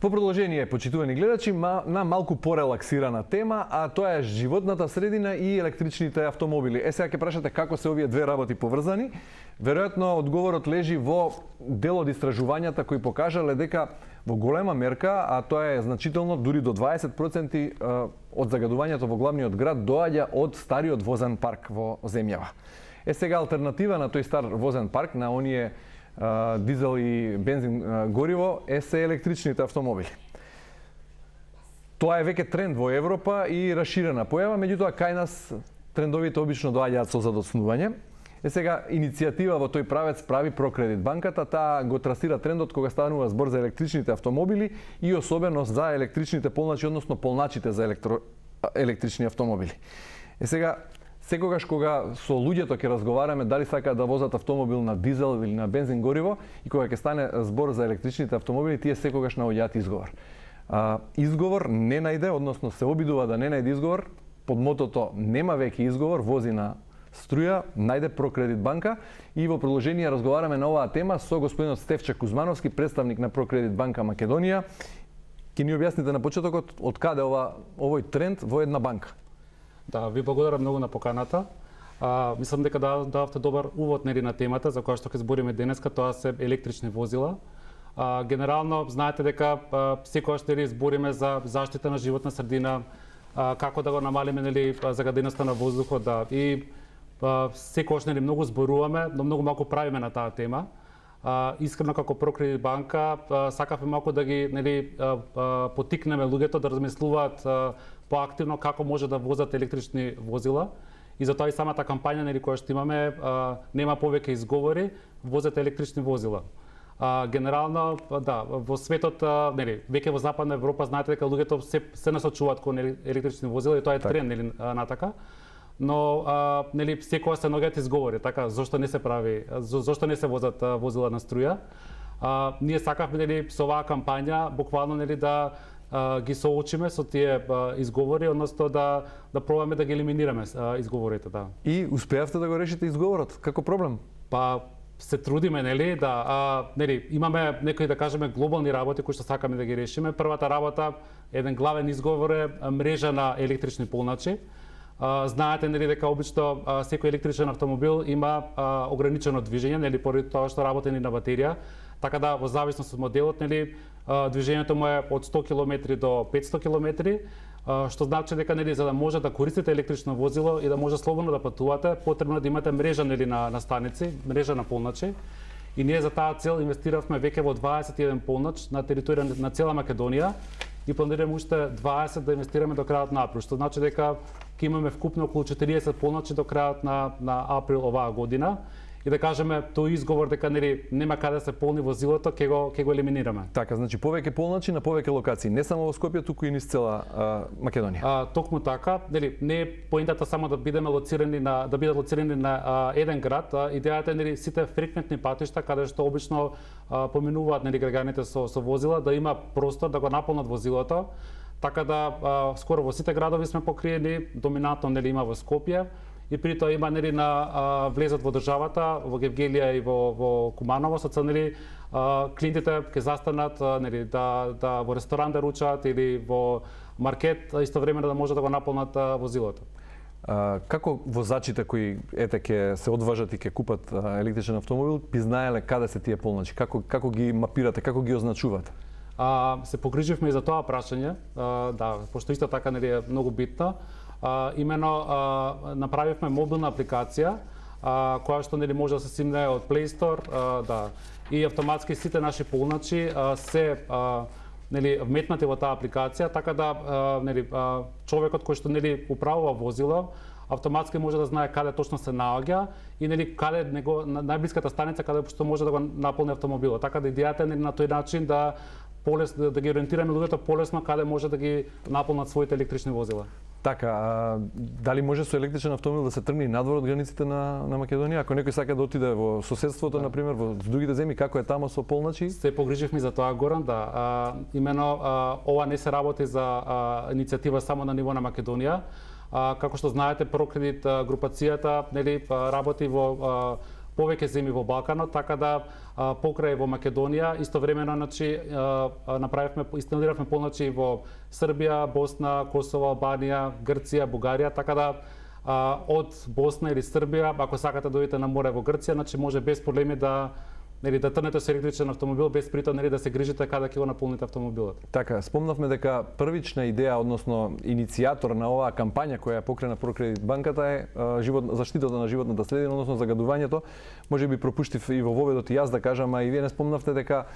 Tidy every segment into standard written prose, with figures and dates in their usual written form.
Во продолжение, почитувани гледачи, на малку порелаксирана тема, а тоа е животната средина и електричните автомобили. Сега ќе прашате како се овие две работи поврзани. Веројатно одговорот лежи во дел од истражувањата кои покажале дека во голема мерка, а тоа е значително, дури до 20% од загадувањето во главниот град доаѓа од стариот возен парк во земјава. Сега алтернатива на тој стар возен парк, на оние дизел и бензин гориво, се електричните автомобили. Тоа е веќе тренд во Европа и расширена појава, меѓутоа кај нас трендовите обично доаѓаат со задоцнување. Сега иницијатива во тој правец прави Прокредит банката, таа го трасира трендот кога станува збор за електричните автомобили и особено за електричните полначи, односно полначите за електрични автомобили. Сега секогаш кога со луѓето ќе разговараме дали сакаат да возат автомобил на дизел или на бензин гориво и кога ќе стане збор за електричните автомобили, тие секогаш наоѓаат изговор. Изговор не најде, односно се обидува да не најде изговор, под мотото нема веќе изговор, вози на струја, најде Прокредит банка и во продолжение разговараме на оваа тема со господинот Стефче Кузмановски, представник на Прокредит банка Македонија. Ќе ни објасните на почетокот од каде овој тренд во една банка? Да, ви благодарам многу на поканата. Мислам дека дававте добар увод на темата за која што ќе збориме денеска, тоа се електрични возила. Генерално знаете дека секогаш збориме за заштита на животна средина, како да го намалиме загаденоста на воздухот, да. И секогаш многу зборуваме, но многу малку правиме на таа тема. Искрено како Прокредит банка сакавме малку да ги потикнеме луѓето да размислуваат поактивно како може да возат електрични возила. И затоа и самата кампања која што имаме нема повеќе изговори, возете електрични возила. Генерално, да, во светот, веќе во Западна Европа знаете дека луѓето се насочуваат кон електрични возила и тоа е тренд натака. Но секогаш се наоѓаат изговори, така зошто не се прави, зошто не се возат возила на струја. Ние сакавме со оваа кампања буквално да ги соочиме со тие изговори, односно да пробаме да ги елиминираме изговорите, да. И успеавте да го решите изговорот? Како проблем? Па се трудиме, имаме некои да кажеме глобални работи кои што сакаме да ги решиме. Првата работа, еден главен изговор е мрежа на електрични полначи. Знаете дека обично секој електричен автомобил има ограничено движење, поради тоа што работи на батерија, така да во зависност од моделот, движењето му е од 100 км до 500 км, што значи дека за да може да користите електрично возило и да може слободно да патувате, потребно е да имате мрежа на станици, мрежа на полначи. И ние за таа цел инвестиравме веќе во 21 полнач на територија на цела Македонија и планираме уште 20 да инвестираме до крајот на април, што значи дека ќе имаме вкупно околу 40 полночи до крајот на април оваа година. И да кажеме тој изговор дека нема каде да се полни возилото, ќе го елиминираме. Така, значи повеќе полночи на повеќе локации, не само во Скопје, туку и низ цела Македонија. Токму така, не е поентата само да бидат лоцирани на еден град, идејата е сите фреквентни патишта каде што обично поминуваат граѓаните со возила, да има простор да го наполнат возилото. Така да скоро во сите градови сме покриени, доминантно има во Скопје. И при тоа има на влезат во државата, во Гевгелија и во Куманово, со цел клиентите ќе застанат да во ресторан да ручат или во маркет, истовремено да може да го наполнат возилото. Како возачите кои ќе се одважат и ќе купат електричен автомобил, би знаеле каде се тие полночи? Како ги мапирате, како ги означувате? Се погриживме и за тоа прашање, да, пошто исто така е многу битно. Имено направивме мобилна апликација која што може да се симне од Play Store, да, и автоматски сите наши полначи се вметнати во таа апликација, така да човекот кој што управува возило автоматски може да знае каде точно се наоѓа и каде најблиската станица каде што може да го наполни автомобилот. Така да идејата е на тој начин да ги ориентираме луѓето полесно каде може да ги наполнат своите електрични возила. Така, дали може со електричен автомобил да се тргне надвор од границите на Македонија? Ако некој сака да отиде во соседството, например, во другите земји, како е тамо со полначи? Се погриживме за тоа, Горан, да. Имено, ова не се работи за иницијатива само на ниво на Македонија. Како што знаете, Прокредит групацијата работи во повеќе земји во Балканот, така да покрај во Македонија истовремено значи направивме инсталиравме полночи во Србија, Босна, Косово, Албанија, Грција, Бугарија, така да од Босна или Србија, ако сакате да дојдете на море во Грција, значи може без проблеми да да трнете со електричен автомобил без притоа да се грижите каде ќе го наполните автомобилот. Така, спомнавме дека првична идеја, односно иницијатор на оваа кампања која ја покрена Прокредит банката е заштитата на животната средина, односно загадувањето. Може би пропуштив и во воведот и јас да кажам, а и вие не спомнавте дека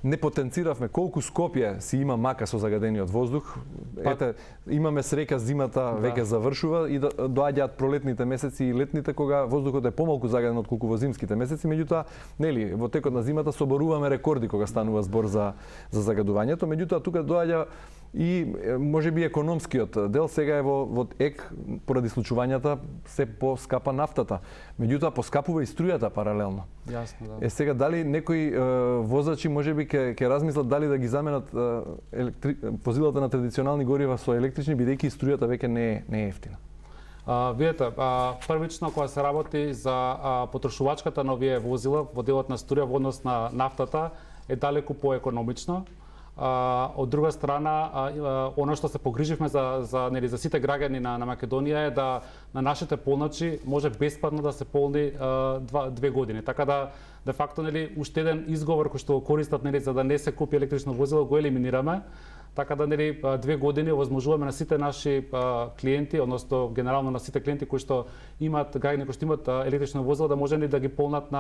не потенциравме колку Скопје си има мака со загадениот воздух. Ете, имаме среќа зимата веќе завршува и доаѓаат пролетните месеци и летните кога воздухот е помалку загаден отколку во зимските месеци, меѓутоа нели во текот на зимата соборуваме рекорди кога станува збор за загадувањето, меѓутоа тука доаѓа и можеби економскиот дел. Сега е во ек поради случувањата се поскапа нафтата, меѓутоа поскапува и струјата паралелно. Јасно, да. Сега дали некои возачи можеби ќе размислат дали да ги заменат возилата на традиционални горива со електрични, бидејќи струјата веќе не е ефтина. Видете, првично кога се работи за потрошувачката на овие возила во делот на струја во однос на нафтата е далеку поекономично. Од друга страна, оно што се погриживме за сите граѓани на Македонија е да на нашите полночи може бесплатно да се полни 2 години. Така да де факто уште еден изговор кој што го користат за да не се купи електрично возило го елиминираме. Така да 2 години овозможуваме на сите наши клиенти, односно генерално на сите клиенти кои што имаат граѓани кои што имаат електрично возило да може да ги полнат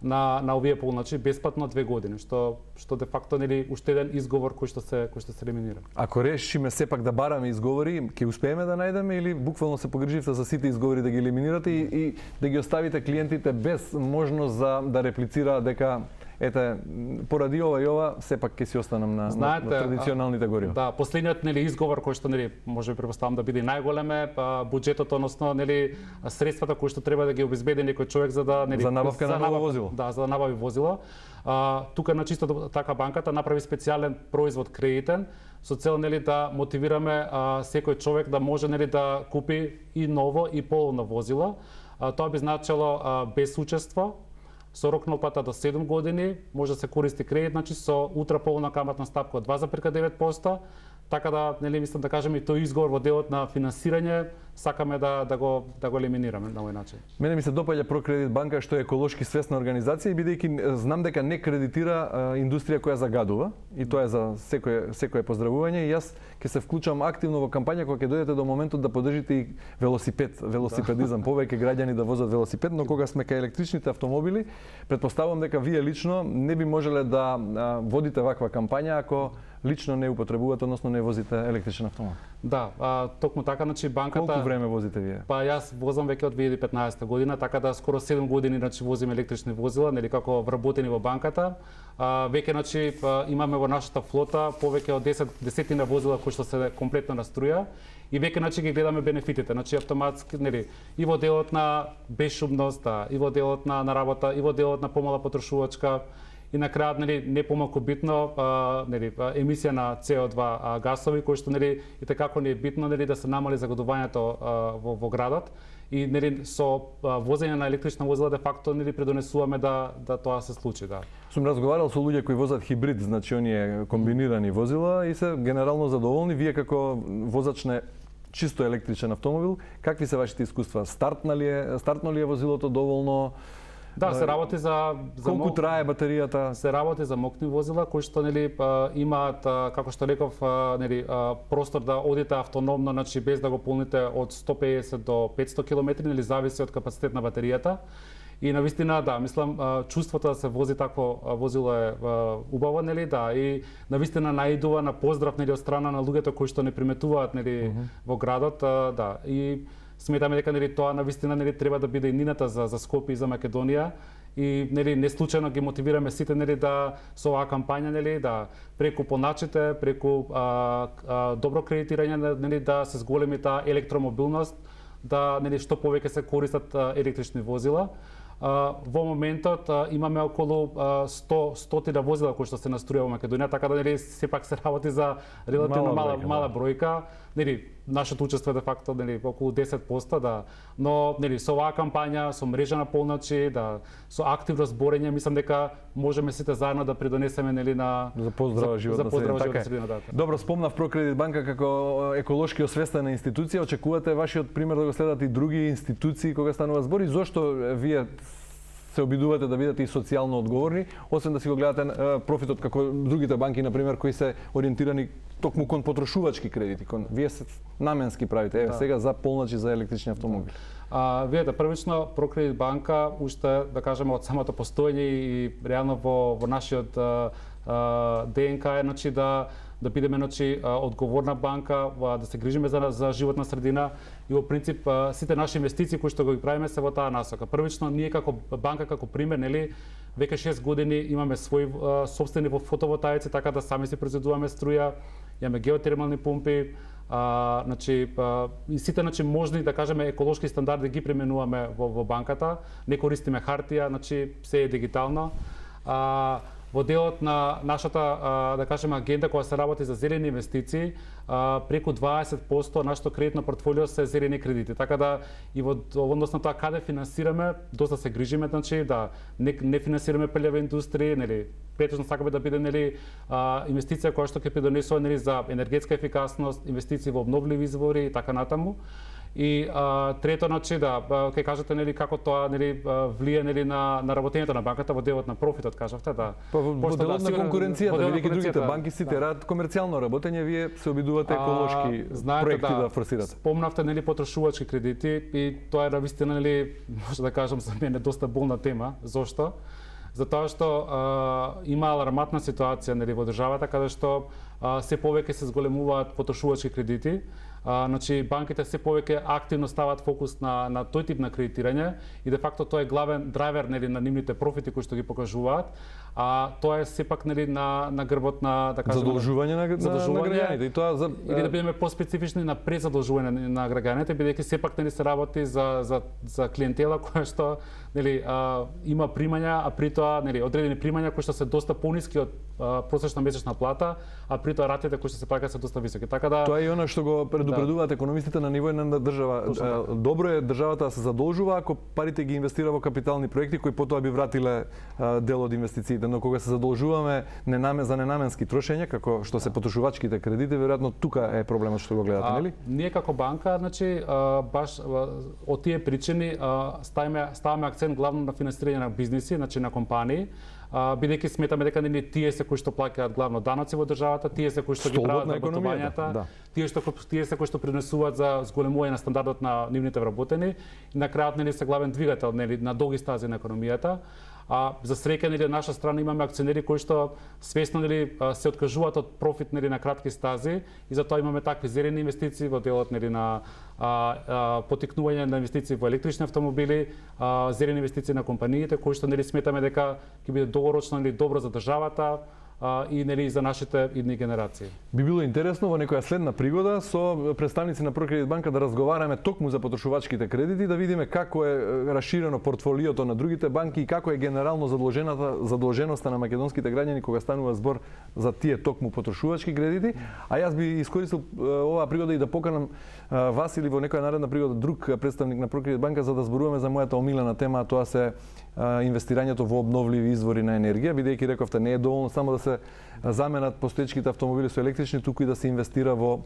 на овие полночи бесплатно 2 години, што де факто уште еден изговор кој што се елиминира. Ако решиме сепак да бараме изговори, ќе успееме да најдеме или буквално се погриживте за сите изговори да ги елиминирате и да ги оставите клиентите без можност да реплицираат дека ете, поради ова и ова, сепак ќе си останам на традиционалните горива. Да, последниот изговор кој што може би претпоставам да биде најголем е буџетот, односно средствата кои што треба да ги обезбеди некој човек за да за набавка на ново возило. Да, за да набави возило. Тука на чисто така банката направи специјален производ кредитен со цел да мотивираме секој човек да може да купи и ново и полно возило. Тоа би значило без учество, со рок на отплата до 7 години, може да се користи кредит, значи со ултраповолна каматна стапка од 2,9%, така да мислам да кажеме и тој изговор во делот на финансирање сакаме да го елиминираме на овој начин. Мене ми се допаѓа Прокредит банка што е еколошки свесна организација и бидејќи знам дека не кредитира индустрија која загадува и тоа е за секое поздравување и јас ќе се вклучам активно во кампања кога ќе дојдете до моментот да поддржите и велосипедизам, повеќе граѓани да возат велосипед, но кога сме кај електричните автомобили, претпоставувам дека вие лично не би можеле да водите ваква кампања ако лично не употребувате, односно не возите електричен автомобил. Да, токму така, значи банката... Колку време возите вие? Па јас возам веќе од 2015 година, така да скоро 7 години возим електрични возила, како вработени во банката. Веќе имаме во нашата флота повеќе од 10 возила кои што се комплетно на струја и веќе ги гледаме бенефитите, автоматски и во делот на безшумност, и во делот на работа, и во делот на помала потрошувачка. И на крајот не помалку битно емисија на CO2 гасови кои што и како не е битно да се намали загадувањето во градот и со возење на електрична возила де факто предонесуваме да тоа се случи, да. Сум разговарал со луѓе кои возат хибрид, значи оние комбинирани возила и се генерално задоволни. Вие како возач на чисто електричен автомобил, какви се вашите искуства? Стартно ли е возилото доволно? Да, се работи за колку трае батеријата? Се работи за мокни возила кои што имаат, како што реков, простор да одите автономно, значи без да го полните од 150 до 500 км, зависи од капацитет на батеријата. И навистина, да, мислам, чувството да се вози такво возило е убаво, да, и навистина наидува на поздрав, од страна на луѓето кои што не приметуваат, во градот, да, и сметаме дека тоа навистина треба да биде и нината за Скопје и за Македонија и не случајно ги мотивираме сите да со оваа кампања да преку поначите, преку добро кредитирање да се зголеми таа електромобилност, да што повеќе се користат електрични возила. Во моментот имаме околу 100 возила кои што се наструја во Македонија, така да сепак се работи за релативно мала бројка. нашето учество е де факто нели околу 10%, да. Но нели со оваа кампања, со мрежа на полночи, да, со активно зборење, мислам дека можеме сите заедно да придонесеме нели на за поздрава животна средина. Да. Добро, спомнав Прокредит банка како еколошки освестена институција. Очекувате вашиот пример да го следат и други институции кога станува збор и зошто вие се обидувате да бидете и социјално одговорни, освен да си го гледате профитот како другите банки, на пример, кои се ориентирани токму кон потрошувачки кредити, вие се наменски правите, еве сега за полночи за електрични автомобили. Видете, првично Прокредит банка уште да кажеме од самото постоење и реално во нашиот ДНК е значи да бидеме значи одговорна банка, да се грижиме за животна средина и во принцип сите наши инвестиции кои што го правиме се во таа насока. Првично ние како банка како пример, нели, веќе 6 години имаме своји сопствени фотоволтаици, така да сами си произведуваме струја, имаме геотермални помпи, значи и сите значи можни да кажеме еколошки стандарди ги применуваме во банката, не користиме хартија, значи се е дигитално. Во делот на нашата да кажеме агенда која се работи за зелени инвестиции, преку 20% нашето кредитно портфолио се зелени кредити. Така да и во однос на тоа каде финансираме, доста се грижиме, значи да не финансираме пелева индустрија, нели, претежно сакаме да биде нели инвестиција која што ќе придонесува нели за енергетска ефикасност, инвестиции во обновливи извори и така натаму. И трето, значи да, ќе кажете нели како тоа нели влие нели на работењето на банката во делот на профитот, кажавте, да. Во делот на конкуренцијата, бидејќи другите банки сите радат комерцијално работење, вие се обидувате еколошки проекти да форсирате. Спомнавте нели потрошувачки кредити и тоа е навистина нели може да кажам за мене доста болна тема. Зошто? Затоа што има аларматна ситуација нели во државата каде што се повеќе се зголемуваат потрошувачки кредити. Значи банките се повеќе активно ставаат фокус на тој тип на кредитирање и де факто тоа е главен драйвер нели на нивните профити кои што ги покажуваат, а тоа е сепак нели на грбот на да кажеме задолжување на граѓаните и тоа за или да бидеме поспецифични на презадолжување на граѓаните, бидејќи сепак нели се работи за клиентела која што нели има примања, а при тоа нели одредени примања кои што се доста пониски од просечна месечна плата, а при тоа ратите кои што се плаќаат се доста високи. Така да тоа е она што го предупредуваат економистите на ниво на држава. Добро е државата да се задолжува ако парите ги инвестира во капитални проекти кои потоа би вратиле дел од инвестициите, но кога се задолжуваме за ненаменски трошења како што се потрошувачките кредити, веројатно тука е проблемот што го гледате, нели? Ние како банка, значи баш од тие причини ставаме акцент главно на финансирање на бизниси, значи на компании, бидејќи сметаме дека нели тие се кои што плаќаат главно даноци во државата, тие се кои што ги прават вработувањата, тие се кои што принесуваат за зголемување на стандардот на нивните вработени и на крајот нели се главен двигател нели на долги стази на економијата. За среќа нели наша страна имаме акционери кои што свесно нели се откажуваат од профит нели на кратки стази и затоа имаме такви зелени инвестиции во делот нели на потикнување на инвестиции во електрични автомобили, зелени инвестиции на компаниите кои што нели сметаме дека ќе биде долгорочно нели добро за државата и нели за нашите идни генерации. Би било интересно во некоја следна пригода со представници на Прокредит банка да разговараме токму за потрошувачките кредити, да видиме како е расширено портфолиото на другите банки и како е генерално задолженоста на македонските граѓани кога станува збор за тие токму потрошувачки кредити. А јас би искористил оваа пригода и да поканам вас или во некоја наредна пригода друг представник на Прокредит банка за да зборуваме за мојата омилена тема, а тоа се инвестирањето во обновливи извори на енергија, бидејќи рековте не е доволно само да се заменат постоечките автомобили со електрични, туку и да се инвестира во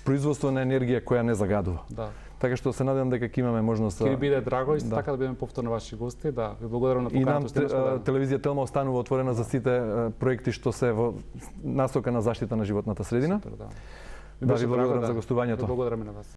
производство на енергија која не загадува. Да. Така што се надевам дека ќе имаме можност. Ќе биде драго исто така да бидеме повторно ваши гости, да. Ви благодарам на поканата. И нам телевизија Телма останува отворена за сите проекти што се во насока на заштита на животната средина. Супер, да. Да, ви благодарам за гостувањето. Благодарам и на вас.